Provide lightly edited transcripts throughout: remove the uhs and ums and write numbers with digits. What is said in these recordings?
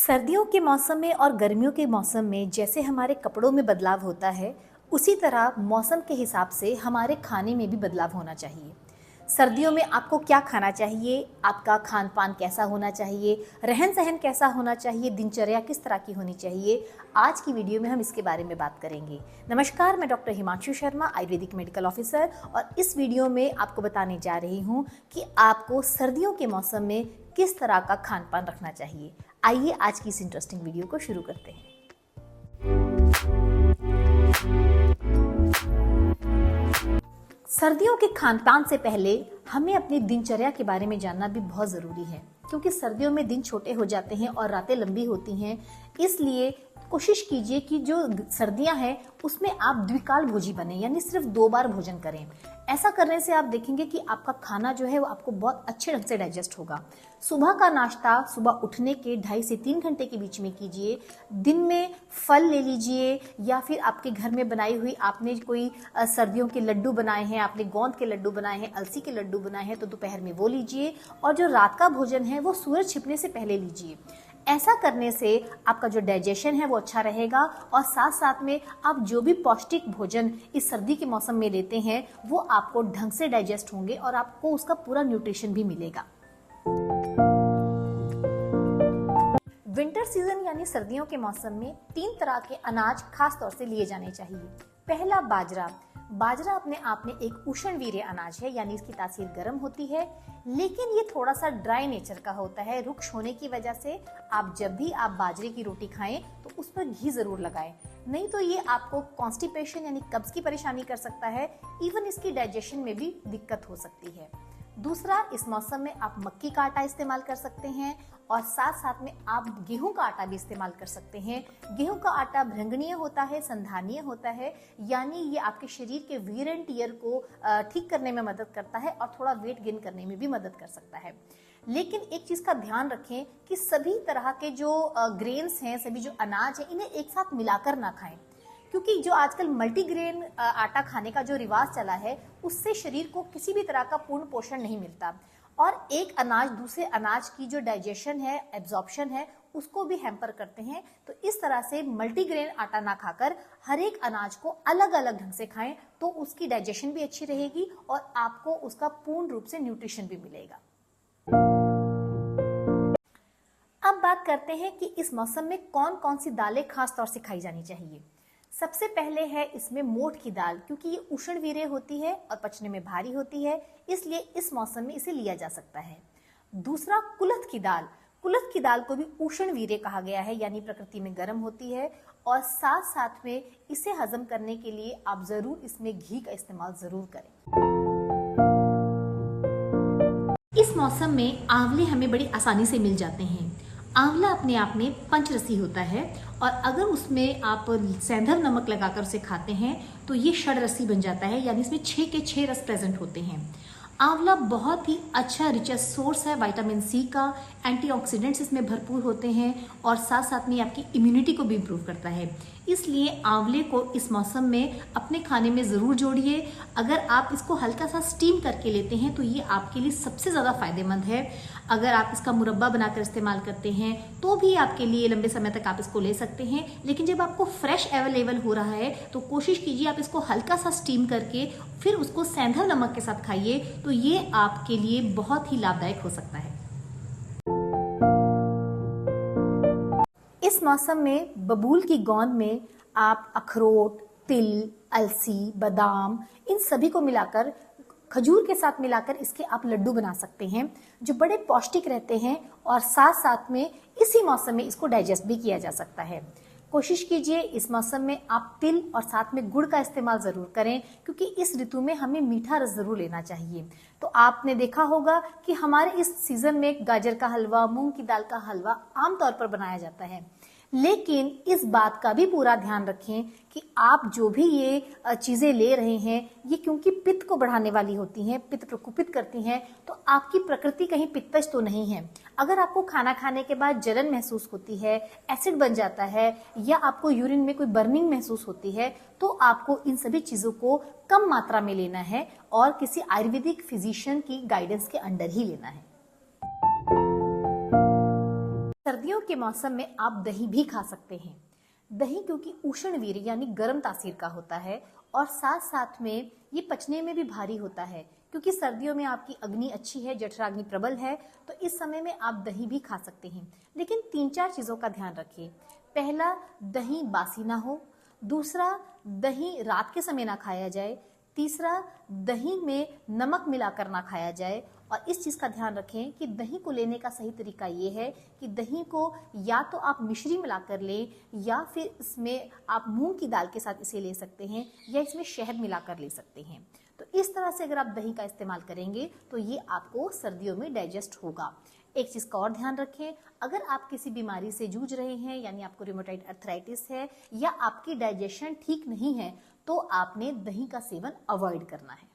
सर्दियों के मौसम में और गर्मियों के मौसम में जैसे हमारे कपड़ों में बदलाव होता है, उसी तरह मौसम के हिसाब से हमारे खाने में भी बदलाव होना चाहिए। सर्दियों में आपको क्या खाना चाहिए, आपका खान पान कैसा होना चाहिए, रहन सहन कैसा होना चाहिए, दिनचर्या किस तरह की होनी चाहिए, आज की वीडियो में हम इसके बारे में बात करेंगे। नमस्कार, मैं doctor Himanshu Sharma, Ayurvedic medical officer, और इस वीडियो में आपको बताने जा रही हूँ कि आपको सर्दियों के मौसम में किस तरह का खान पान रखना चाहिए। आइए आज की इस इंटरेस्टिंग वीडियो को शुरू करते हैं। सर्दियों के खान पान से पहले हमें अपनी दिनचर्या के बारे में जानना भी बहुत ज़रूरी है, क्योंकि सर्दियों में दिन छोटे हो जाते हैं और रातें लंबी होती हैं। इसलिए कोशिश कीजिए कि जो सर्दियां हैं उसमें आप द्विकाल भोजी बने, यानी सिर्फ 2 बार भोजन करें। ऐसा करने से आप देखेंगे कि आपका खाना जो है वो आपको बहुत अच्छे ढंग से डाइजेस्ट होगा। सुबह का नाश्ता सुबह उठने के 2.5 से 3 घंटे के बीच में कीजिए। दिन में फल ले लीजिए, या फिर आपके घर में बनाई हुई आपने कोई सर्दियों के लड्डू बनाए हैं, आपने गोंद के लड्डू बनाए हैं, अलसी के लड्डू बनाए हैं, तो दोपहर में वो लीजिए। और जो रात का भोजन है वो सूरज छिपने से पहले लीजिए। ऐसा करने से आपका जो डाइजेशन है वो अच्छा रहेगा, और साथ साथ में आप जो भी पौष्टिक भोजन इस सर्दी के मौसम में लेते हैं वो आपको ढंग से डाइजेस्ट होंगे और आपको उसका पूरा न्यूट्रिशन भी मिलेगा। विंटर सीजन यानी सर्दियों के मौसम में 3 तरह के अनाज खास तौर से लिए जाने चाहिए। पहला, बाजरा। बाजरा अपने आप में एक उष्णवीर्य अनाज है, यानी इसकी तासीर गर्म होती है, लेकिन ये थोड़ा सा ड्राई नेचर का होता है। रुक्ष होने की वजह से आप जब भी आप बाजरे की रोटी खाएं तो उस पर घी जरूर लगाएं, नहीं तो ये आपको कॉन्स्टिपेशन यानी कब्ज की परेशानी कर सकता है। इवन इसकी डाइजेशन में भी दिक्कत हो सकती है। दूसरा, इस मौसम में आप मक्की का आटा इस्तेमाल कर सकते हैं, और साथ साथ में आप गेहूं का आटा भी इस्तेमाल कर सकते हैं। गेहूं का आटा भृंगनीय होता है, संधानीय होता है, यानी ये आपके शरीर के वीर एंड टियर को ठीक करने में मदद करता है और थोड़ा वेट गेन करने में भी मदद कर सकता है। लेकिन एक चीज का ध्यान रखें कि सभी तरह के जो ग्रेन्स हैं, सभी जो अनाज है, इन्हें एक साथ मिलाकर ना खाएं, क्योंकि जो आजकल मल्टीग्रेन आटा खाने का जो रिवाज चला है उससे शरीर को किसी भी तरह का पूर्ण पोषण नहीं मिलता, और एक अनाज दूसरे अनाज की जो डाइजेशन है, एब्जॉर्प्शन है, उसको भी हैम्पर करते हैं। तो इस तरह से मल्टीग्रेन आटा ना खाकर हर एक अनाज को अलग अलग ढंग से खाएं, तो उसकी डाइजेशन भी अच्छी रहेगी और आपको उसका पूर्ण रूप से न्यूट्रिशन भी मिलेगा। अब बात करते हैं कि इस मौसम में कौन कौन सी दालें खास तौर से खाई जानी चाहिए। सबसे पहले है इसमें मोठ की दाल, क्योंकि ये उष्णवीर्य होती है और पचने में भारी होती है, इसलिए इस मौसम में इसे लिया जा सकता है। दूसरा, कुलथ की दाल। कुलथ की दाल को भी उष्णवीर्य कहा गया है, यानी प्रकृति में गर्म होती है, और साथ साथ में इसे हजम करने के लिए आप जरूर इसमें घी का इस्तेमाल जरूर करें। इस मौसम में आंवले हमें बड़ी आसानी से मिल जाते हैं। आंवला अपने आप में पंचरसी होता है, और अगर उसमें आप सेंधव नमक लगाकर उसे खाते हैं तो ये षडरसी बन जाता है, यानी इसमें 6 के 6 रस प्रेजेंट होते हैं। आंवला बहुत ही अच्छा रिचेस्ट सोर्स है विटामिन सी का, एंटीऑक्सीडेंट्स इसमें भरपूर होते हैं, और साथ साथ में आपकी इम्यूनिटी को भी इम्प्रूव करता है। इसलिए आंवले को इस मौसम में अपने खाने में ज़रूर जोड़िए। अगर आप इसको हल्का सा स्टीम करके लेते हैं तो ये आपके लिए सबसे ज़्यादा फायदेमंद है। अगर आप इसका मुरब्बा बनाकर इस्तेमाल करते हैं तो भी आपके लिए लंबे समय तक आप इसको ले सकते हैं, लेकिन जब आपको फ्रेश अवेलेबल हो रहा है तो कोशिश कीजिए आप इसको हल्का सा स्टीम करके फिर उसको सेंधव नमक के साथ खाइए, तो ये आपके लिए बहुत ही लाभदायक हो सकता है। इस मौसम में बबूल की गोंद में आप अखरोट, तिल, अलसी, बादाम, इन सभी को मिलाकर, खजूर के साथ मिलाकर इसके आप लड्डू बना सकते हैं, जो बड़े पौष्टिक रहते हैं, और साथ साथ में इसी मौसम में इसको डाइजेस्ट भी किया जा सकता है। कोशिश कीजिए इस मौसम में आप तिल और साथ में गुड़ का इस्तेमाल जरूर करें, क्योंकि इस ऋतु में हमें मीठा रस जरूर लेना चाहिए। तो आपने देखा होगा कि हमारे इस सीजन में गाजर का हलवा, मूंग की दाल का हलवा आमतौर पर बनाया जाता है, लेकिन इस बात का भी पूरा ध्यान रखें कि आप जो भी ये चीजें ले रहे हैं, ये क्योंकि पित्त को बढ़ाने वाली होती हैं, पित्त प्रकोपित करती हैं, तो आपकी प्रकृति कहीं पित्तज तो नहीं है। अगर आपको खाना खाने के बाद जलन महसूस होती है, एसिड बन जाता है, या आपको यूरिन में कोई बर्निंग महसूस होती है, तो आपको इन सभी चीजों को कम मात्रा में लेना है और किसी आयुर्वेदिक फिजिशियन की गाइडेंस के अंडर ही लेना है। सर्दियों के मौसम में आप दही भी खा सकते हैं। दही क्योंकि उष्णवीर यानी गर्म तासीर का होता है और साथ साथ में ये पचने में भी भारी होता है, क्योंकि सर्दियों में आपकी अग्नि अच्छी है, जठराग्नि प्रबल है, तो इस समय में आप दही भी खा सकते हैं। लेकिन 3-4 चीज़ों का ध्यान रखिए। पहला, दही बासी ना हो। दूसरा, दही रात के समय ना खाया जाए। तीसरा, दही में नमक मिलाकर ना खाया जाए। और इस चीज़ का ध्यान रखें कि दही को लेने का सही तरीका ये है कि दही को या तो आप मिश्री मिलाकर लें या फिर इसमें आप मूंग की दाल के साथ इसे ले सकते हैं या इसमें शहद मिलाकर ले सकते हैं। तो इस तरह से अगर आप दही का इस्तेमाल करेंगे तो ये आपको सर्दियों में डाइजेस्ट होगा। एक चीज़ का और ध्यान रखें, अगर आप किसी बीमारी से जूझ रहे हैं यानी आपको रूमेटॉइड अर्थराइटिस है या आपकी डाइजेशन ठीक नहीं है तो आपने दही का सेवन अवॉइड करना है।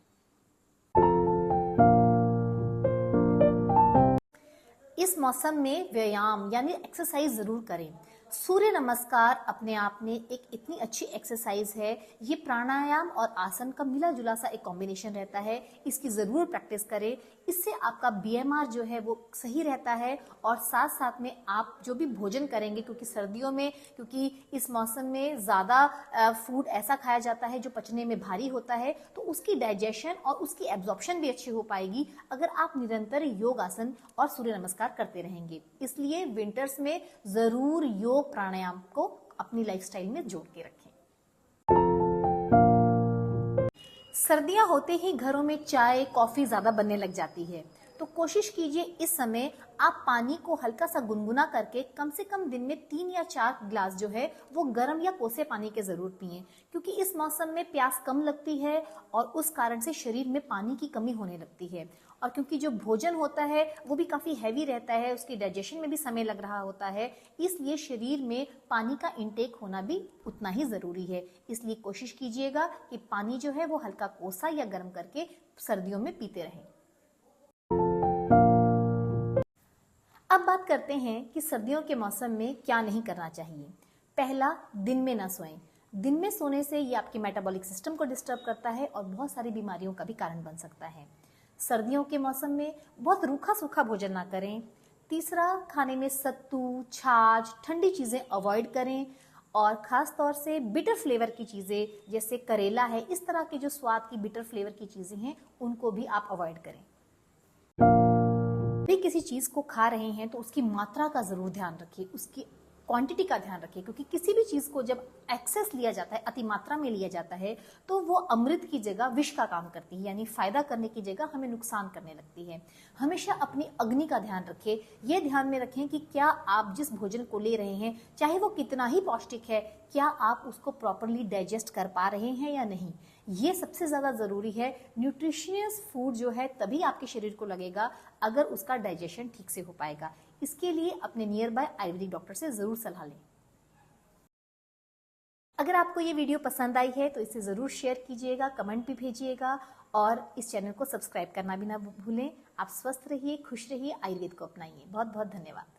इस मौसम में व्यायाम यानी एक्सरसाइज जरूर करें। सूर्य नमस्कार अपने आप में एक इतनी अच्छी एक्सरसाइज है। ये प्राणायाम और आसन का मिला जुला सा एक कॉम्बिनेशन रहता है। इसकी ज़रूर प्रैक्टिस करें। इससे आपका BMR जो है वो सही रहता है और साथ साथ में आप जो भी भोजन करेंगे, क्योंकि सर्दियों में क्योंकि इस मौसम में ज़्यादा फूड ऐसा खाया जाता है जो पचने में भारी होता है, तो उसकी डाइजेशन और उसकी एब्जॉर्प्शन भी अच्छी हो पाएगी अगर आप निरंतर योग आसन और सूर्य नमस्कार करते रहेंगे। इसलिए विंटर्स में ज़रूर योग प्राणायाम को अपनी लाइफस्टाइल में जोड़ के रखें। सर्दियां होते ही घरों में चाय कॉफी ज्यादा बनने लग जाती है, तो कोशिश कीजिए इस समय आप पानी को हल्का सा गुनगुना करके कम से कम दिन में 3 या 4 गिलास जो है वो गर्म या कोसे पानी के जरूर पिएं, क्योंकि इस मौसम में प्यास कम लगती है और उस कारण से शरीर में पानी की कमी होने लगती है। और क्योंकि जो भोजन होता है वो भी काफी हैवी रहता है, उसकी डाइजेशन में भी समय लग रहा होता है, इसलिए शरीर में पानी का इंटेक होना भी उतना ही जरूरी है। इसलिए कोशिश कीजिएगा कि पानी जो है वो हल्का कोसा या गर्म करके सर्दियों में पीते रहें। अब बात करते हैं कि सर्दियों के मौसम में क्या नहीं करना चाहिए। पहला, दिन में ना सोएं। दिन में सोने से ये आपके मेटाबॉलिक सिस्टम को डिस्टर्ब करता है और बहुत सारी बीमारियों का भी कारण बन सकता है। सर्दियों के मौसम में बहुत रूखा सूखा भोजन ना करें। तीसरा, खाने में सत्तू, छाछ, ठंडी चीज़ें अवॉइड करें और ख़ास तौर से बिटर फ्लेवर की चीज़ें जैसे करेला है, इस तरह के जो स्वाद की बिटर फ्लेवर की चीज़ें हैं उनको भी आप अवॉइड करें। भी किसी चीज़ को खा रहे हैं तो उसकी मात्रा का ज़रूर ध्यान रखिए, उसकी क्वांटिटी का ध्यान रखिए, क्योंकि किसी भी चीज़ को जब एक्सेस लिया जाता है, अति मात्रा में लिया जाता है, तो वो अमृत की जगह विष का काम करती है, यानी फायदा करने की जगह हमें नुकसान करने लगती है। हमेशा अपनी अग्नि का ध्यान रखें। ये ध्यान में रखें कि क्या आप जिस भोजन को ले रहे हैं, चाहे वो कितना ही पौष्टिक है, क्या आप उसको प्रॉपरली डाइजेस्ट कर पा रहे हैं या नहीं। ये सबसे ज़्यादा ज़रूरी है। न्यूट्रिशियस फूड जो है तभी आपके शरीर को लगेगा अगर उसका डाइजेशन ठीक से हो पाएगा। इसके लिए अपने नियर बाय आयुर्वेदिक डॉक्टर से ज़रूर सलाह लें। अगर आपको ये वीडियो पसंद आई है तो इसे ज़रूर शेयर कीजिएगा, कमेंट भी भेजिएगा और इस चैनल को सब्सक्राइब करना भी ना भूलें। आप स्वस्थ रहिए, खुश रहिए, आयुर्वेद को अपनाइए। बहुत बहुत धन्यवाद।